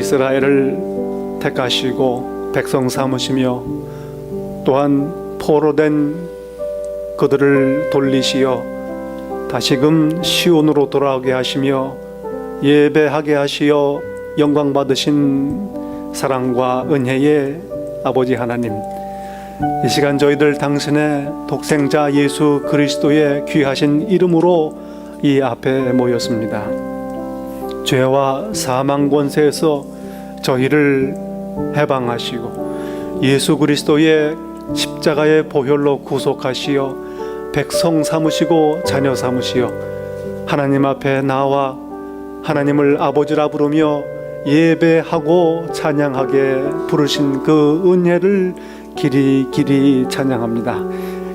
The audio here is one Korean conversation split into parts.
이스라엘을 택하시고 백성 삼으시며 또한 포로된 그들을 돌리시어 다시금 시온으로 돌아오게 하시며 예배하게 하시어 영광 받으신 사랑과 은혜의 아버지 하나님, 이 시간 저희들 당신의 독생자 예수 그리스도의 귀하신 이름으로 이 앞에 모였습니다. 죄와 사망 권세에서 저희를 해방하시고 예수 그리스도의 십자가의 보혈로 구속하시어 백성 삼으시고 자녀 삼으시어 하나님 앞에 나와 하나님을 아버지라 부르며 예배하고 찬양하게 부르신 그 은혜를 길이 찬양합니다.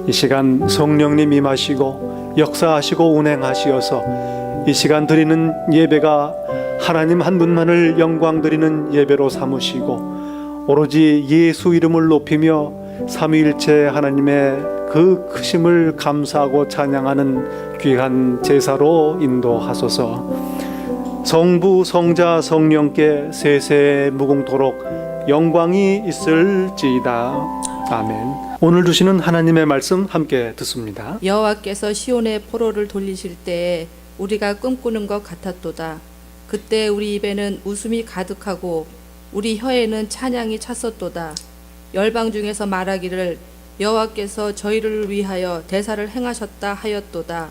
이 시간 성령님 임하시고 역사하시고 운행하시어서 이 시간 드리는 예배가 하나님 한 분만을 영광 드리는 예배로 삼으시고 오로지 예수 이름을 높이며 삼위일체 하나님의 그 크심을 감사하고 찬양하는 귀한 제사로 인도하소서. 성부 성자 성령께 세세 무궁토록 영광이 있을지이다. 아멘. 오늘 주시는 하나님의 말씀 함께 듣습니다. 여호와께서 시온의 포로를 돌리실 때에 우리가 꿈꾸는 것 같았도다. 그때 우리 입에는 웃음이 가득하고 우리 혀에는 찬양이 찼었도다. 열방 중에서 말하기를 여호와께서 저희를 위하여 대사를 행하셨다 하였도다.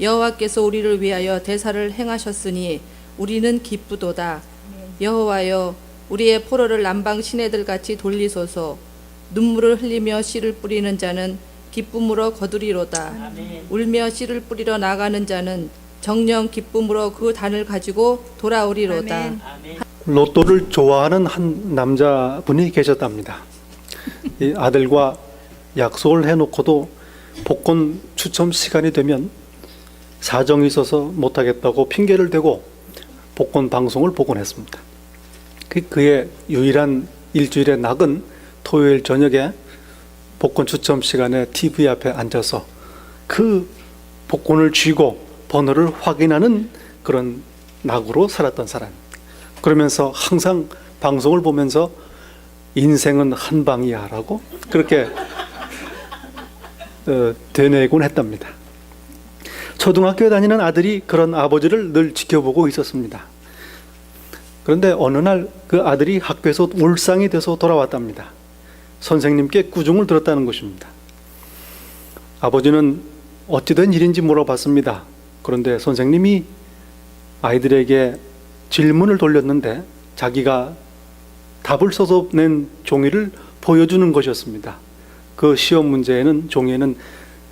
여호와께서 우리를 위하여 대사를 행하셨으니 우리는 기쁘도다. 여호와여, 우리의 포로를 남방 시내들 같이 돌리소서. 눈물을 흘리며 씨를 뿌리는 자는 기쁨으로 거두리로다. 울며 씨를 뿌리러 나가는 자는 정녕 기쁨으로 그 단을 가지고 돌아오리로다. 로또를 좋아하는 한 남자분이 계셨답니다. 이 아들과 약속을 해놓고도 복권 추첨 시간이 되면 사정이 있어서 못하겠다고 핑계를 대고 복권 방송을 보곤 했습니다. 그의 유일한 일주일의 낙은 토요일 저녁에 복권 추첨 시간에 TV 앞에 앉아서 그 복권을 쥐고 번호를 확인하는 그런 낙으로 살았던 사람. 그러면서 항상 방송을 보면서 인생은 한 방이야 라고 그렇게 되뇌곤 했답니다. 초등학교에 다니는 아들이 그런 아버지를 늘 지켜보고 있었습니다. 그런데 어느 날 그 아들이 학교에서 울상이 돼서 돌아왔답니다. 선생님께 꾸중을 들었다는 것입니다. 아버지는 어찌된 일인지 물어봤습니다. 그런데 선생님이 아이들에게 질문을 돌렸는데 자기가 답을 써서 낸 종이를 보여주는 것이었습니다. 그 시험 문제에는 종이에는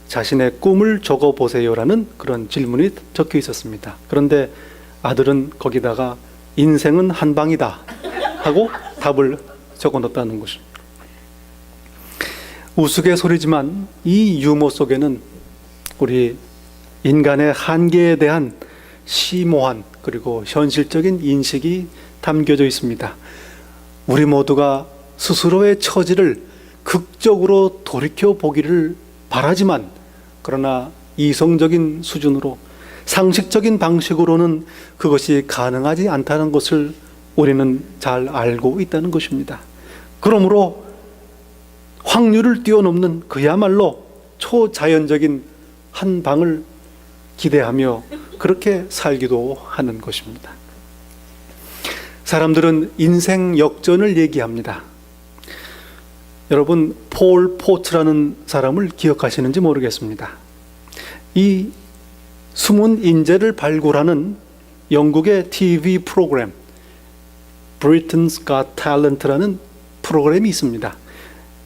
자신의 꿈을 적어보세요라는 그런 질문이 적혀 있었습니다. 그런데 아들은 거기다가 인생은 한 방이다 하고 답을 적어 넣었다는 것입니다. 우스갯소리지만 이 유머 속에는 우리 인간의 한계에 대한 심오한 그리고 현실적인 인식이 담겨져 있습니다. 우리 모두가 스스로의 처지를 극적으로 돌이켜보기를 바라지만 그러나 이성적인 수준으로 상식적인 방식으로는 그것이 가능하지 않다는 것을 우리는 잘 알고 있다는 것입니다. 그러므로 확률을 뛰어넘는 그야말로 초자연적인 한 방을 기대하며 그렇게 살기도 하는 것입니다. 사람들은 인생 역전을 얘기합니다. 여러분, 폴 포트라는 사람을 기억하시는지 모르겠습니다. 이 숨은 인재를 발굴하는 영국의 TV 프로그램 Britain's Got Talent라는 프로그램이 있습니다.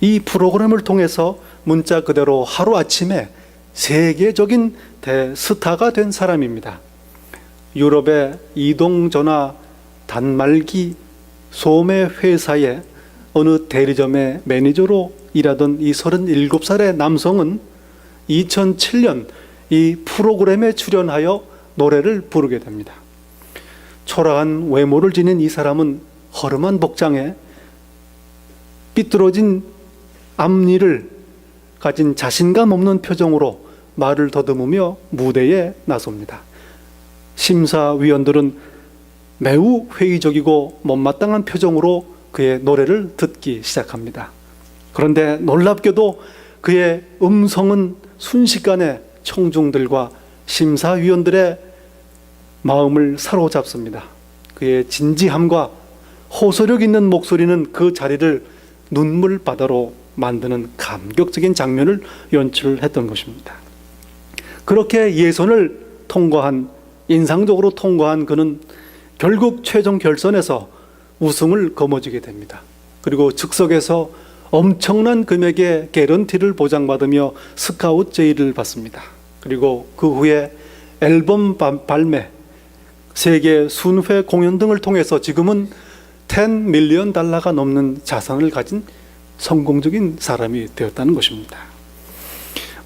이 프로그램을 통해서 문자 그대로 하루아침에 세계적인 대스타가 된 사람입니다. 유럽의 이동전화 단말기 소매 회사의 어느 대리점의 매니저로 일하던 이 37살의 남성은 2007년 이 프로그램에 출연하여 노래를 부르게 됩니다. 초라한 외모를 지닌 이 사람은 허름한 복장에 삐뚤어진 앞니를 가진 자신감 없는 표정으로 말을 더듬으며 무대에 나섭니다. 심사위원들은 매우 회의적이고 못마땅한 표정으로 그의 노래를 듣기 시작합니다. 그런데 놀랍게도 그의 음성은 순식간에 청중들과 심사위원들의 마음을 사로잡습니다. 그의 진지함과 호소력 있는 목소리는 그 자리를 눈물바다로 만드는 감격적인 장면을 연출했던 것입니다. 그렇게 예선을 통과한, 인상적으로 통과한 그는 결국 최종 결선에서 우승을 거머쥐게 됩니다. 그리고 즉석에서 엄청난 금액의 개런티를 보장받으며 스카웃 제의를 받습니다. 그리고 그 후에 앨범 발매, 세계 순회 공연 등을 통해서 지금은 10 밀리언 달러가 넘는 자산을 가진 성공적인 사람이 되었다는 것입니다.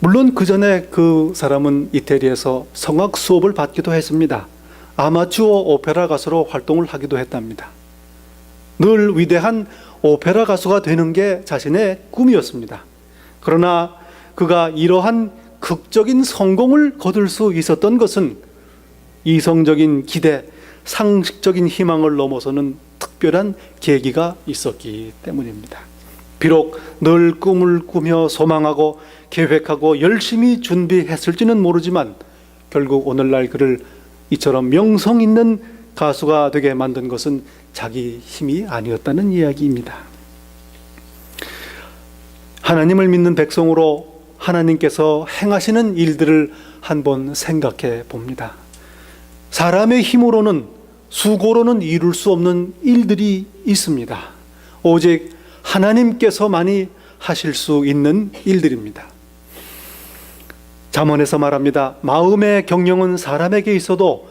물론 그 전에 그 사람은 이태리에서 성악 수업을 받기도 했습니다. 아마추어 오페라 가수로 활동을 하기도 했답니다. 늘 위대한 오페라 가수가 되는 게 자신의 꿈이었습니다. 그러나 그가 이러한 극적인 성공을 거둘 수 있었던 것은 이성적인 기대, 상식적인 희망을 넘어서는 특별한 계기가 있었기 때문입니다. 비록 늘 꿈을 꾸며 소망하고 계획하고 열심히 준비했을지는 모르지만 결국 오늘날 그를 이처럼 명성 있는 가수가 되게 만든 것은 자기 힘이 아니었다는 이야기입니다. 하나님을 믿는 백성으로 하나님께서 행하시는 일들을 한번 생각해 봅니다. 사람의 힘으로는, 수고로는 이룰 수 없는 일들이 있습니다. 오직 하나님께서만이 하실 수 있는 일들입니다. 잠언에서 말합니다. 마음의 경영은 사람에게 있어도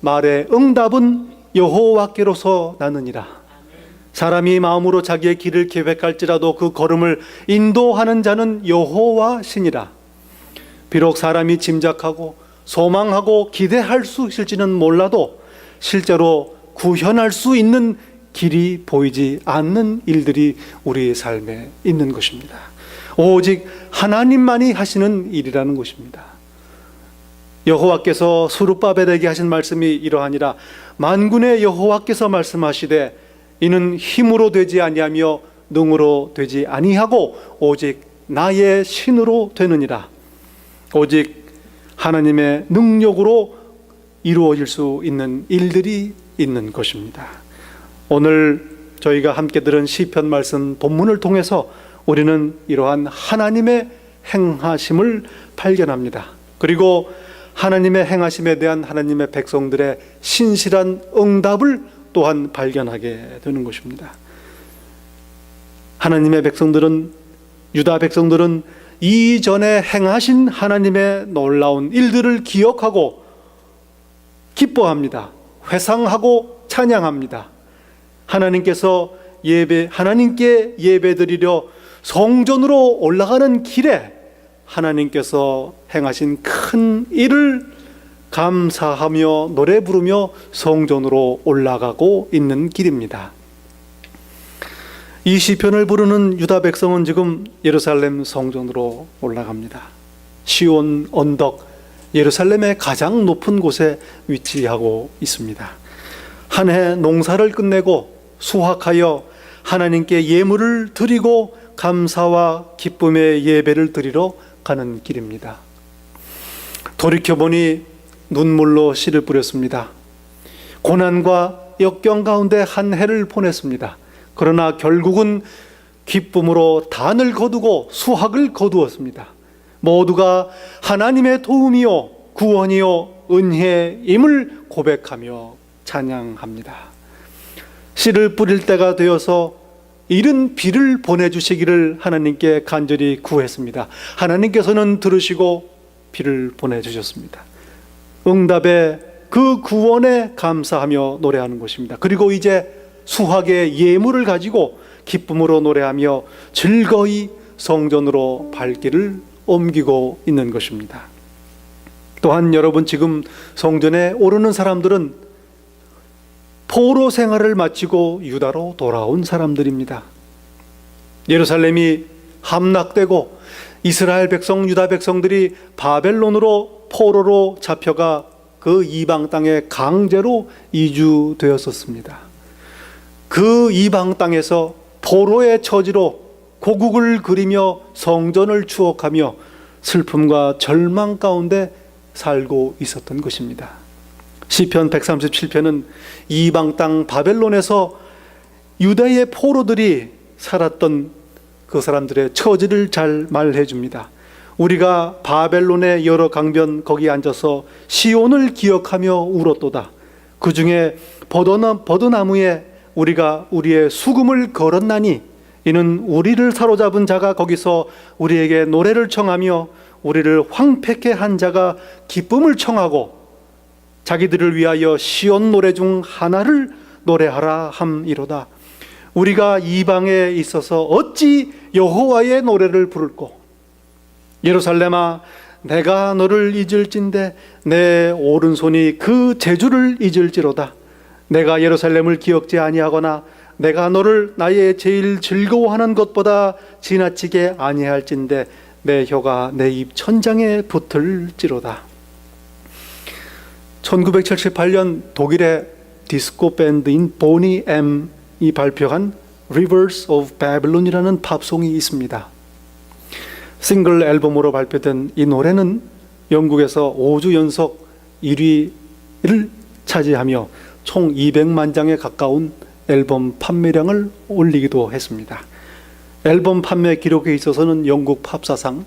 말의 응답은 여호와께로서 나느니라. 사람이 마음으로 자기의 길을 계획할지라도 그 걸음을 인도하는 자는 여호와시니라. 비록 사람이 짐작하고 소망하고 기대할 수 있을지는 몰라도 실제로 구현할 수 있는 길이 보이지 않는 일들이 우리의 삶에 있는 것입니다. 오직 하나님만이 하시는 일이라는 것입니다. 여호와께서 스룹바벨에게 하신 말씀이 이러하니라. 만군의 여호와께서 말씀하시되 이는 힘으로 되지 아니하며 능으로 되지 아니하고 오직 나의 신으로 되느니라. 오직 하나님의 능력으로 이루어질 수 있는 일들이 있는 것입니다. 오늘 저희가 함께 들은 시편 말씀 본문을 통해서 우리는 이러한 하나님의 행하심을 발견합니다. 그리고 하나님의 행하심에 대한 하나님의 백성들의 신실한 응답을 또한 발견하게 되는 것입니다. 하나님의 백성들은, 유다 백성들은 이전에 행하신 하나님의 놀라운 일들을 기억하고 기뻐합니다. 회상하고 찬양합니다. 하나님께 예배드리려 성전으로 올라가는 길에 하나님께서 행하신 큰 일을 감사하며 노래 부르며 성전으로 올라가고 있는 길입니다. 이 시편을 부르는 유다 백성은 지금 예루살렘 성전으로 올라갑니다. 시온 언덕, 예루살렘의 가장 높은 곳에 위치하고 있습니다. 한 해 농사를 끝내고 수확하여 하나님께 예물을 드리고 감사와 기쁨의 예배를 드리러 가는 길입니다. 돌이켜보니 눈물로 씨를 뿌렸습니다. 고난과 역경 가운데 한 해를 보냈습니다. 그러나 결국은 기쁨으로 단을 거두고 수확을 거두었습니다. 모두가 하나님의 도움이요 구원이요 은혜임을 고백하며 찬양합니다. 씨를 뿌릴 때가 되어서 이른 비를 보내주시기를 하나님께 간절히 구했습니다. 하나님께서는 들으시고 비를 보내주셨습니다. 응답에 그 구원에 감사하며 노래하는 것입니다. 그리고 이제 수확의 예물을 가지고 기쁨으로 노래하며 즐거이 성전으로 발길을 옮기고 있는 것입니다. 또한 여러분, 지금 성전에 오르는 사람들은 포로 생활을 마치고 유다로 돌아온 사람들입니다. 예루살렘이 함락되고 이스라엘 백성, 유다 백성들이 바벨론으로 포로로 잡혀가 그 이방 땅에 강제로 이주되었었습니다. 그 이방 땅에서 포로의 처지로 고국을 그리며 성전을 추억하며 슬픔과 절망 가운데 살고 있었던 것입니다. 시편 137편은 이방 땅 바벨론에서 유다의 포로들이 살았던 그 사람들의 처지를 잘 말해 줍니다. 우리가 바벨론의 여러 강변 거기 앉아서 시온을 기억하며 울었도다. 그 중에 버드나무에 우리가 우리의 수금을 걸었나니 이는 우리를 사로잡은 자가 거기서 우리에게 노래를 청하며 우리를 황폐케 한 자가 기쁨을 청하고 자기들을 위하여 시온 노래 중 하나를 노래하라 함이로다. 우리가 이방에 있어서 어찌 여호와의 노래를 부를꼬. 예루살렘아, 내가 너를 잊을진대 내 오른손이 그 재주를 잊을지로다. 내가 예루살렘을 기억지 아니하거나 내가 너를 나의 제일 즐거워하는 것보다 지나치게 아니할진대 내 혀가 내 입 천장에 붙을지로다. 1978년 독일의 디스코 밴드인 보니 M이 발표한 Rivers of Babylon이라는 팝송이 있습니다. 싱글 앨범으로 발표된 이 노래는 영국에서 5주 연속 1위를 차지하며 총 200만 장에 가까운 앨범 판매량을 올리기도 했습니다. 앨범 판매 기록에 있어서는 영국 팝사상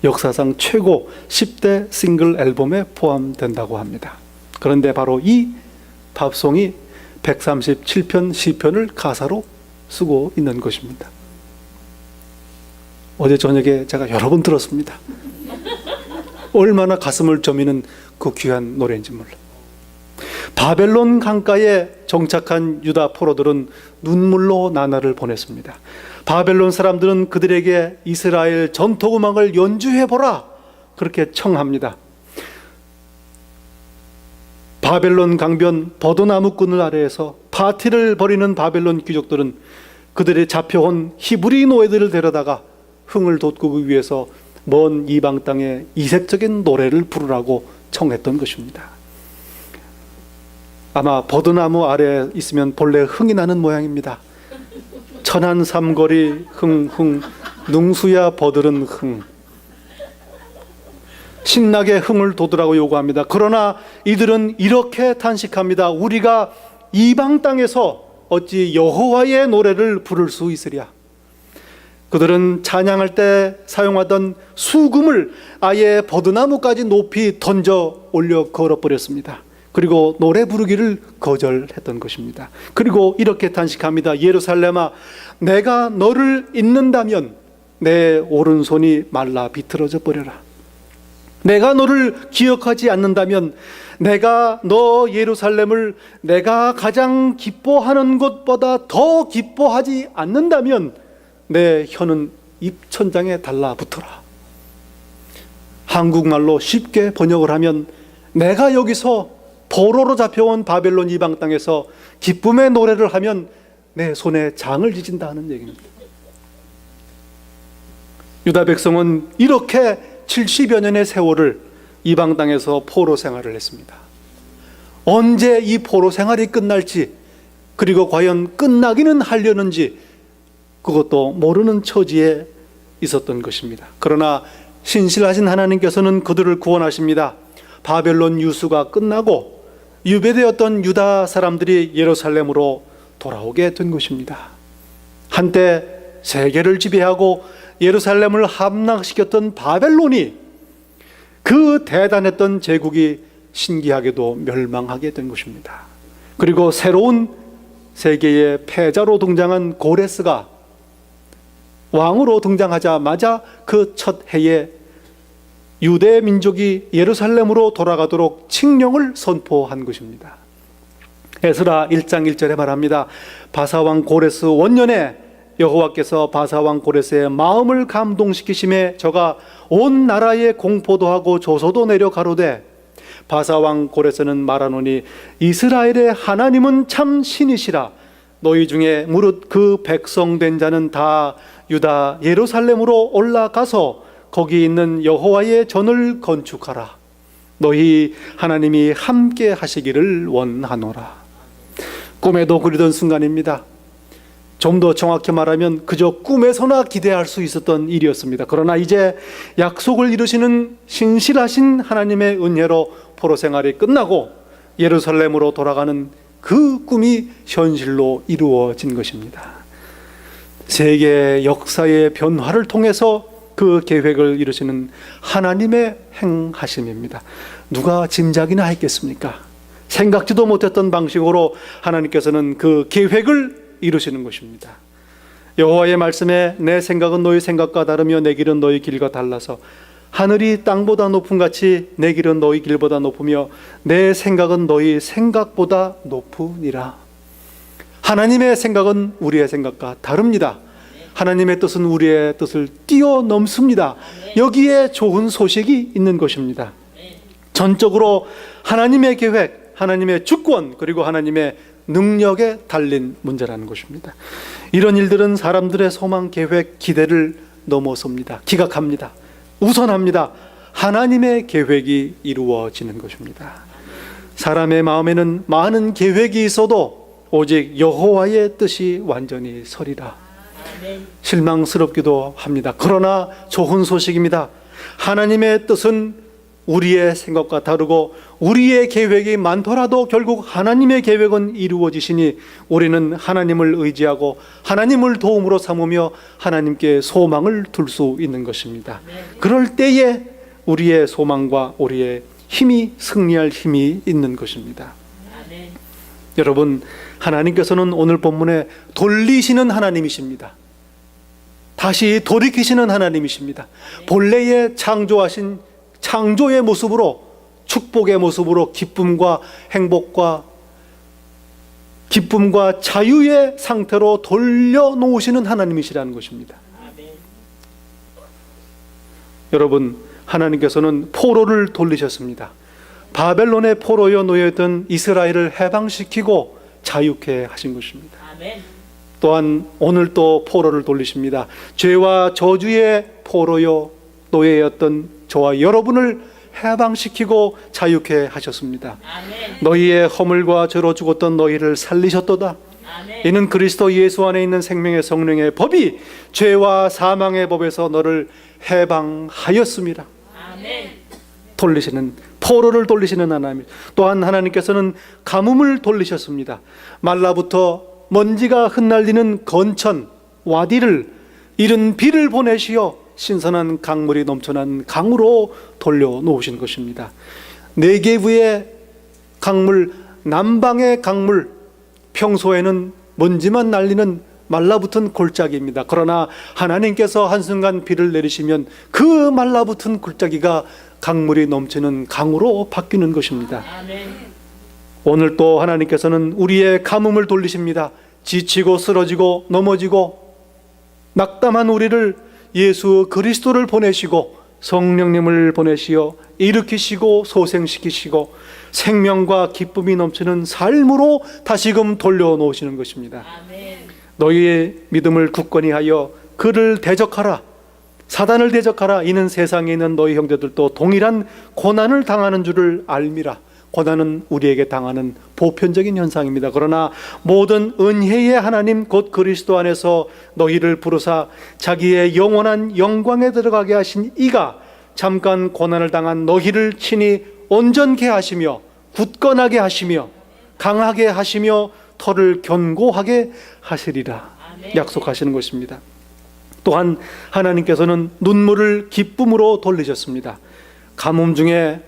역사상 최고 10대 싱글 앨범에 포함된다고 합니다. 그런데 바로 이 팝송이 137편 시편을 가사로 쓰고 있는 것입니다. 어제 저녁에 제가 여러 번 들었습니다. 얼마나 가슴을 저미는 그 귀한 노래인지 몰라. 바벨론 강가에 정착한 유다 포로들은 눈물로 나날을 보냈습니다. 바벨론 사람들은 그들에게 이스라엘 전통음악을 연주해보라 그렇게 청합니다. 바벨론 강변 버드나무 끈을 아래에서 파티를 벌이는 바벨론 귀족들은 그들의 잡혀온 히브리 노예들을 데려다가 흥을 돋구기 위해서 먼 이방 땅에 이색적인 노래를 부르라고 청했던 것입니다. 아마 버드나무 아래에 있으면 본래 흥이 나는 모양입니다. 천안 삼거리 흥흥 능수야 버들은 흥. 신나게 흥을 돋으라고 요구합니다. 그러나 이들은 이렇게 탄식합니다. 우리가 이방 땅에서 어찌 여호와의 노래를 부를 수 있으랴. 그들은 찬양할 때 사용하던 수금을 아예 버드나무까지 높이 던져 올려 걸어버렸습니다. 그리고 노래 부르기를 거절했던 것입니다. 그리고 이렇게 탄식합니다. 예루살렘아, 내가 너를 잊는다면 내 오른손이 말라 비틀어져 버려라. 내가 너를 기억하지 않는다면 내가 너 예루살렘을 내가 가장 기뻐하는 것보다 더 기뻐하지 않는다면 내 혀는 입천장에 달라붙어라. 한국말로 쉽게 번역을 하면 내가 여기서 포로로 잡혀온 바벨론 이방 땅에서 기쁨의 노래를 하면 내 손에 장을 지진다 하는 얘기입니다. 유다 백성은 이렇게 70여 년의 세월을 이방 땅에서 포로 생활을 했습니다. 언제 이 포로 생활이 끝날지, 그리고 과연 끝나기는 하려는지 그것도 모르는 처지에 있었던 것입니다. 그러나 신실하신 하나님께서는 그들을 구원하십니다. 바벨론 유수가 끝나고 유배되었던 유다 사람들이 예루살렘으로 돌아오게 된 것입니다. 한때 세계를 지배하고 예루살렘을 함락시켰던 바벨론이 그 대단했던 제국이 신기하게도 멸망하게 된 것입니다. 그리고 새로운 세계의 패자로 등장한 고레스가 왕으로 등장하자마자 그 첫 해에 유대 민족이 예루살렘으로 돌아가도록 칙령을 선포한 것입니다. 에스라 1장 1절에 말합니다. 바사왕 고레스 원년에 여호와께서 바사왕 고레스의 마음을 감동시키심에 저가 온 나라에 공포도 하고 조소도 내려 가로되 바사왕 고레스는 말하노니 이스라엘의 하나님은 참 신이시라. 너희 중에 무릇 그 백성된 자는 다 유다 예루살렘으로 올라가서 거기 있는 여호와의 전을 건축하라. 너희 하나님이 함께 하시기를 원하노라. 꿈에도 그리던 순간입니다. 좀 더 정확히 말하면 그저 꿈에서나 기대할 수 있었던 일이었습니다. 그러나 이제 약속을 이루시는 신실하신 하나님의 은혜로 포로 생활이 끝나고 예루살렘으로 돌아가는 그 꿈이 현실로 이루어진 것입니다. 세계 역사의 변화를 통해서 그 계획을 이루시는 하나님의 행하심입니다. 누가 짐작이나 했겠습니까? 생각지도 못했던 방식으로 하나님께서는 그 계획을 이루시는 것입니다. 여호와의 말씀에 내 생각은 너희 생각과 다르며 내 길은 너희 길과 달라서 하늘이 땅보다 높음 같이 내 길은 너희 길보다 높으며 내 생각은 너희 생각보다 높으니라. 하나님의 생각은 우리의 생각과 다릅니다. 하나님의 뜻은 우리의 뜻을 뛰어넘습니다. 여기에 좋은 소식이 있는 것입니다. 전적으로 하나님의 계획, 하나님의 주권, 그리고 하나님의 능력에 달린 문제라는 것입니다. 이런 일들은 사람들의 소망, 계획, 기대를 넘어섭니다. 기각합니다. 우선합니다. 하나님의 계획이 이루어지는 것입니다. 사람의 마음에는 많은 계획이 있어도 오직 여호와의 뜻이 완전히 서리라. 실망스럽기도 합니다. 그러나 좋은 소식입니다. 하나님의 뜻은 우리의 생각과 다르고 우리의 계획이 많더라도 결국 하나님의 계획은 이루어지시니 우리는 하나님을 의지하고 하나님을 도움으로 삼으며 하나님께 소망을 둘 수 있는 것입니다. 그럴 때에 우리의 소망과 우리의 힘이 승리할 힘이 있는 것입니다. 여러분, 하나님께서는 오늘 본문에 돌리시는 하나님이십니다. 다시 돌이키시는 하나님이십니다. 본래의 창조하신 창조의 모습으로, 축복의 모습으로 기쁨과 행복과 기쁨과 자유의 상태로 돌려놓으시는 하나님이시라는 것입니다. 여러분, 하나님께서는 포로를 돌리셨습니다. 바벨론의 포로여 놓여있던 이스라엘을 해방시키고 자유케 하신 것입니다. 또한 오늘 또 포로를 돌리십니다. 죄와 저주의 포로여 놓여있던 저와 여러분을 해방시키고 자유케 하셨습니다. 너희의 허물과 죄로 죽었던 너희를 살리셨도다. 이는 그리스도 예수 안에 있는 생명의 성령의 법이 죄와 사망의 법에서 너를 해방하였습니다. 돌리시는, 포로를 돌리시는 하나님. 또한 하나님께서는 가뭄을 돌리셨습니다. 말라부터 먼지가 흩날리는 건천, 와디를, 이른 비를 보내시어 신선한 강물이 넘쳐난 강으로 돌려놓으신 것입니다. 네게브의 강물, 남방의 강물, 평소에는 먼지만 날리는 말라붙은 골짜기입니다. 그러나 하나님께서 한순간 비를 내리시면 그 말라붙은 골짜기가 강물이 넘치는 강으로 바뀌는 것입니다. 오늘 또 하나님께서는 우리의 가뭄을 돌리십니다. 지치고 쓰러지고 넘어지고 낙담한 우리를 예수 그리스도를 보내시고 성령님을 보내시어 일으키시고 소생시키시고 생명과 기쁨이 넘치는 삶으로 다시금 돌려놓으시는 것입니다. 너희의 믿음을 굳건히 하여 그를 대적하라. 사단을 대적하라. 이는 세상에 있는 너희 형제들도 동일한 고난을 당하는 줄을 알미라. 고난은 우리에게 당하는 보편적인 현상입니다. 그러나 모든 은혜의 하나님 곧 그리스도 안에서 너희를 부르사 자기의 영원한 영광에 들어가게 하신 이가 잠깐 고난을 당한 너희를 친히 온전케 하시며 굳건하게 하시며 강하게 하시며 터를 견고하게 하시리라 약속하시는 것입니다. 또한 하나님께서는 눈물을 기쁨으로 돌리셨습니다. 가뭄 중에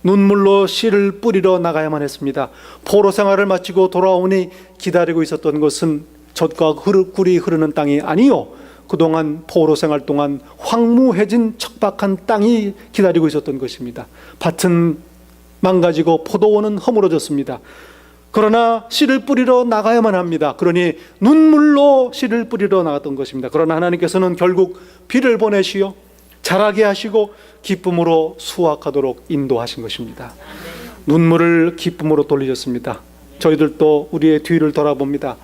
눈물로 씨를 뿌리러 나가야만 했습니다. 포로 생활을 마치고 돌아오니 기다리고 있었던 것은 젖과 꿀이 흐르는 땅이 아니요, 그동안 포로 생활 동안 황무해진 척박한 땅이 기다리고 있었던 것입니다. 밭은 망가지고 포도원은 허물어졌습니다. 그러나 씨를 뿌리러 나가야만 합니다. 그러니 눈물로 씨를 뿌리러 나갔던 것입니다. 그러나 하나님께서는 결국 비를 보내시어 자라게 하시고 기쁨으로 수확하도록 인도하신 것입니다. 눈물을 기쁨으로 돌리셨습니다. 저희들도 우리의 뒤를 돌아봅니다.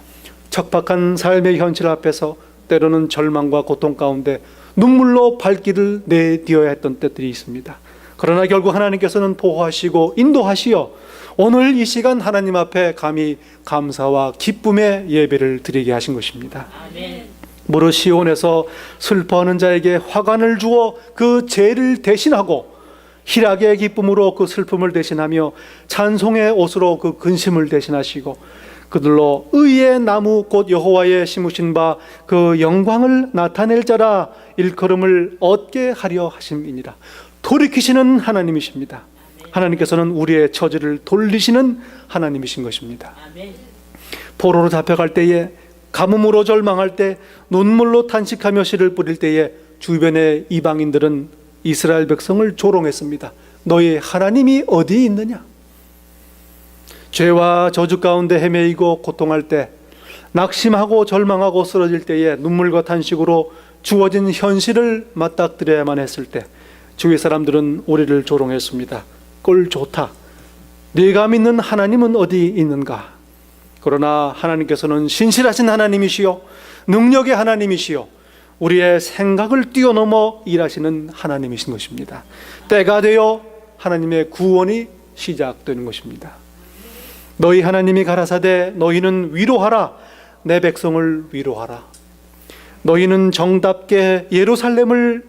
척박한 삶의 현실 앞에서 때로는 절망과 고통 가운데 눈물로 발길을 내디뎌야 했던 때들이 있습니다. 그러나 결국 하나님께서는 보호하시고 인도하시어 오늘 이 시간 하나님 앞에 감히 감사와 기쁨의 예배를 드리게 하신 것입니다. 무릇 시온에서 슬퍼하는 자에게 화관을 주어 그 죄를 대신하고 희락의 기쁨으로 그 슬픔을 대신하며 찬송의 옷으로 그 근심을 대신하시고 그들로 의의 나무 곧 여호와의 심으신 바 그 영광을 나타낼 자라 일컬음을 얻게 하려 하심이니라. 돌이키시는 하나님이십니다. 하나님께서는 우리의 처지를 돌리시는 하나님이신 것입니다. 포로로 잡혀갈 때에, 가뭄으로 절망할 때, 눈물로 탄식하며 씨를 뿌릴 때에 주변의 이방인들은 이스라엘 백성을 조롱했습니다. 너희 하나님이 어디 있느냐? 죄와 저주 가운데 헤매이고 고통할 때, 낙심하고 절망하고 쓰러질 때에 눈물과 탄식으로 주어진 현실을 맞닥뜨려야만 했을 때 주위 사람들은 우리를 조롱했습니다. 꼴 좋다. 네가 믿는 하나님은 어디 있는가? 그러나 하나님께서는 신실하신 하나님이시요 능력의 하나님이시요 우리의 생각을 뛰어넘어 일하시는 하나님이신 것입니다. 때가 되어 하나님의 구원이 시작되는 것입니다. 너희 하나님이 가라사대 너희는 위로하라. 내 백성을 위로하라. 너희는 정답게 예루살렘을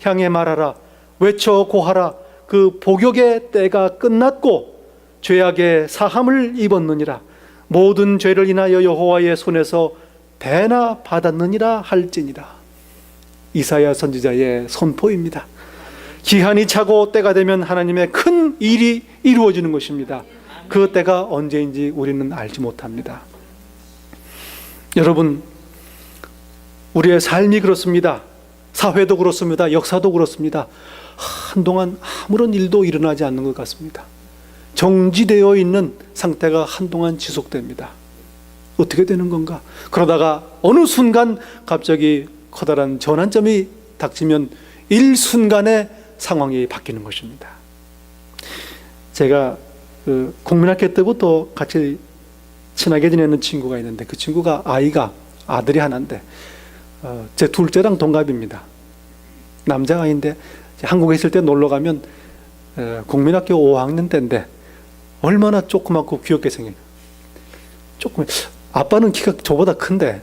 향해 말하라. 외쳐 고하라. 그 복역의 때가 끝났고 죄악의 사함을 입었느니라. 모든 죄를 인하여 여호와의 손에서 배나 받았느니라 할지니라. 이사야 선지자의 선포입니다. 기한이 차고 때가 되면 하나님의 큰 일이 이루어지는 것입니다. 그 때가 언제인지 우리는 알지 못합니다. 여러분, 우리의 삶이 그렇습니다. 사회도 그렇습니다. 역사도 그렇습니다. 한동안 아무런 일도 일어나지 않는 것 같습니다. 정지되어 있는 상태가 한동안 지속됩니다. 어떻게 되는 건가? 그러다가 어느 순간 갑자기 커다란 전환점이 닥치면 일순간에 상황이 바뀌는 것입니다. 제가 국민학교 때부터 같이 친하게 지내는 친구가 있는데 그 친구가 아들이 하나인데 제 둘째랑 동갑입니다. 남자아이인데 한국에 있을 때 놀러 가면 국민학교 5학년 때인데 얼마나 조그맣고 귀엽게 생겨요. 아빠는 키가 저보다 큰데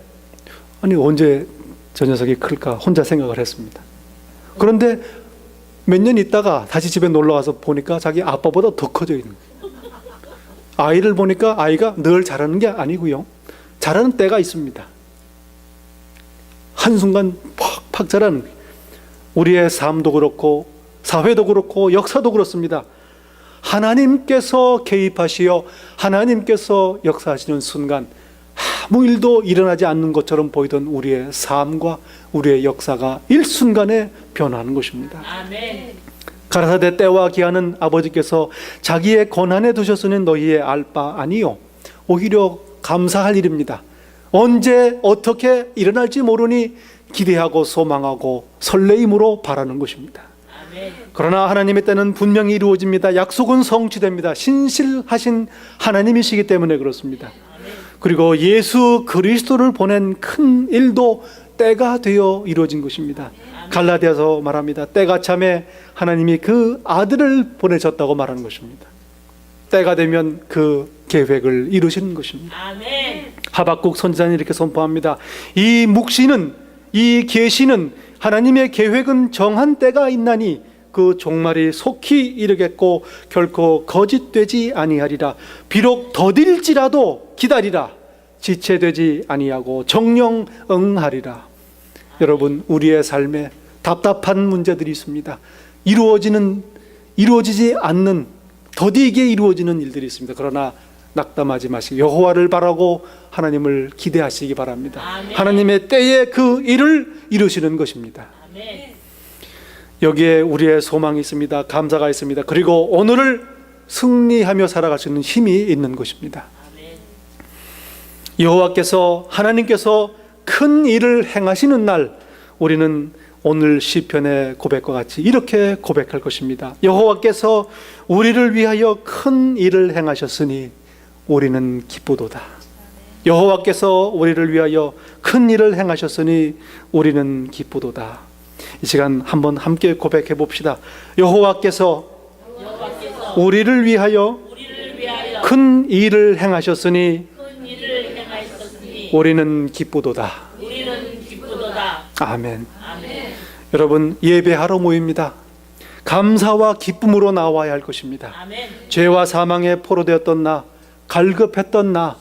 아니 언제 저 녀석이 클까 혼자 생각을 했습니다. 그런데 몇 년 있다가 다시 집에 놀러 가서 보니까 자기 아빠보다 더 커져 있는 거예요. 아이를 보니까 아이가 늘 자라는 게 아니고요. 자라는 때가 있습니다. 한순간 팍팍 자라는 거예요. 우리의 삶도 그렇고 사회도 그렇고 역사도 그렇습니다. 하나님께서 개입하시어 하나님께서 역사하시는 순간 아무 일도 일어나지 않는 것처럼 보이던 우리의 삶과 우리의 역사가 일순간에 변하는 것입니다. 아멘. 가라사대 때와 기한은 아버지께서 자기의 권한에 두셨으니 너희의 알 바 아니요 오히려 감사할 일입니다. 언제 어떻게 일어날지 모르니 기대하고 소망하고 설레임으로 바라는 것입니다. 그러나 하나님의 때는 분명히 이루어집니다. 약속은 성취됩니다. 신실하신 하나님이시기 때문에 그렇습니다. 그리고 예수 그리스도를 보낸 큰 일도 때가 되어 이루어진 것입니다. 갈라디아서 말합니다. 때가 참에 하나님이 그 아들을 보내셨다고 말하는 것입니다. 때가 되면 그 계획을 이루시는 것입니다. 하박국 선지자는 이렇게 선포합니다. 이 묵시는 이 계시는 하나님의 계획은 정한 때가 있나니 그 종말이 속히 이르겠고 결코 거짓되지 아니하리라. 비록 더딜지라도 기다리라. 지체되지 아니하고 정령 응하리라. 여러분, 우리의 삶에 답답한 문제들이 있습니다. 이루어지지 않는 더디게 이루어지는 일들이 있습니다. 그러나 낙담하지 마시고 여호와를 바라고 하나님을 기대하시기 바랍니다. 아멘. 하나님의 때에 그 일을 이루시는 것입니다. 아멘. 여기에 우리의 소망이 있습니다. 감사가 있습니다. 그리고 오늘을 승리하며 살아갈 수 있는 힘이 있는 것입니다. 아멘. 여호와께서 하나님께서 큰 일을 행하시는 날 우리는 오늘 시편의 고백과 같이 이렇게 고백할 것입니다. 여호와께서 우리를 위하여 큰 일을 행하셨으니 우리는 기쁘도다. 여호와께서 우리를 위하여 큰 일을 행하셨으니 우리는 기쁘도다. 이 시간 한번 함께 고백해 봅시다. 여호와께서 우리를 위하여 큰 일을 행하셨으니 우리는 기쁘도다. 아멘. 여러분, 예배하러 모입니다. 감사와 기쁨으로 나와야 할 것입니다. 죄와 사망에 포로되었던 나, 갈급했던 나,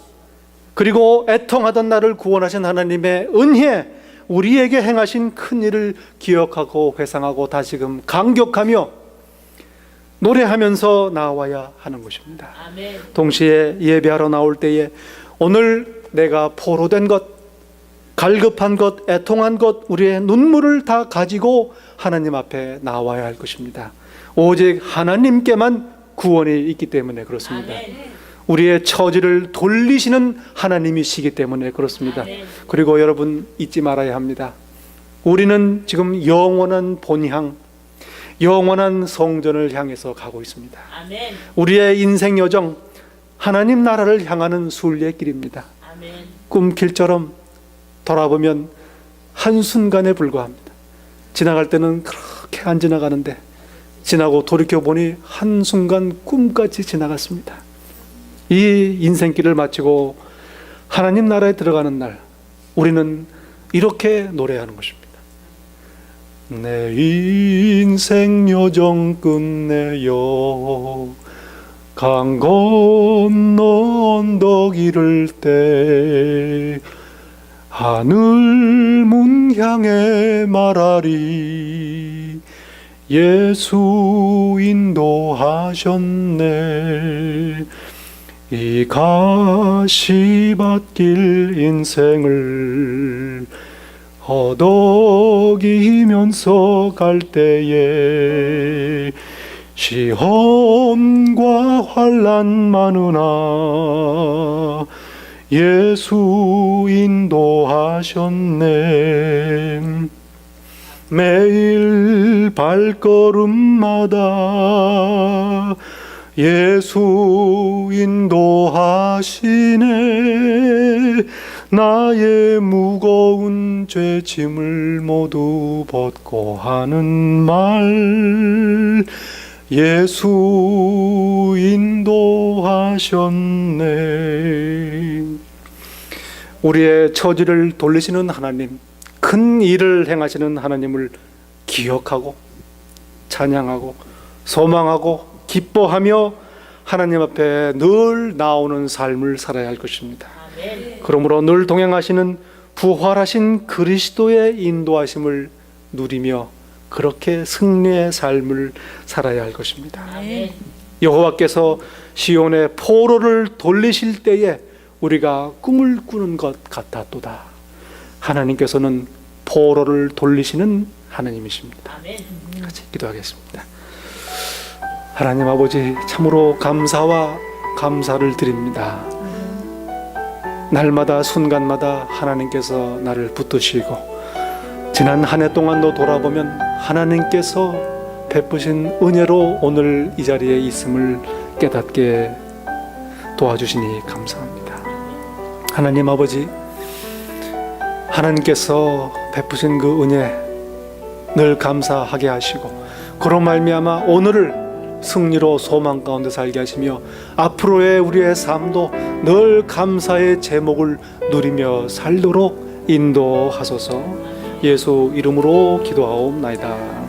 그리고 애통하던 나를 구원하신 하나님의 은혜, 우리에게 행하신 큰 일을 기억하고 회상하고 다시금 감격하며 노래하면서 나와야 하는 것입니다. 동시에 예배하러 나올 때에 오늘 내가 포로된 것, 갈급한 것, 애통한 것, 우리의 눈물을 다 가지고 하나님 앞에 나와야 할 것입니다. 오직 하나님께만 구원이 있기 때문에 그렇습니다. 우리의 처지를 돌리시는 하나님이시기 때문에 그렇습니다. 그리고 여러분 잊지 말아야 합니다. 우리는 지금 영원한 본향, 영원한 성전을 향해서 가고 있습니다. 우리의 인생 여정, 하나님 나라를 향하는 순례의 길입니다. 꿈길처럼 돌아보면 한순간에 불과합니다. 지나갈 때는 그렇게 안 지나가는데 지나고 돌이켜보니 한순간 꿈같이 지나갔습니다. 이 인생길을 마치고 하나님 나라에 들어가는 날, 우리는 이렇게 노래하는 것입니다. 내 인생 여정 끝내요 강 건너 언덕 이를 때 하늘 문 향해 말하리 예수 인도하셨네. 이 가시밭길 인생을 허덕이면서 갈 때에 시험과 환난 많으나 예수 인도하셨네. 매일 발걸음마다 예수 인도하시네. 나의 무거운 죄짐을 모두 벗고 하는 말 예수 인도하셨네. 우리의 처지를 돌리시는 하나님, 큰 일을 행하시는 하나님을 기억하고 찬양하고 소망하고 기뻐하며 하나님 앞에 늘 나오는 삶을 살아야 할 것입니다. 그러므로 늘 동행하시는 부활하신 그리스도의 인도하심을 누리며 그렇게 승리의 삶을 살아야 할 것입니다. 여호와께서 시온의 포로를 돌리실 때에 우리가 꿈을 꾸는 것 같았도다. 하나님께서는 포로를 돌리시는 하나님이십니다. 같이 기도하겠습니다. 하나님 아버지, 참으로 감사와 감사를 드립니다. 날마다 순간마다 하나님께서 나를 붙드시고 지난 한 해 동안도 돌아보면 하나님께서 베푸신 은혜로 오늘 이 자리에 있음을 깨닫게 도와주시니 감사합니다. 하나님 아버지, 하나님께서 베푸신 그 은혜 늘 감사하게 하시고 그로 말미암아 오늘을 승리로 소망 가운데 살게 하시며 앞으로의 우리의 삶도 늘 감사의 제목을 누리며 살도록 인도하소서. 예수 이름으로 기도하옵나이다.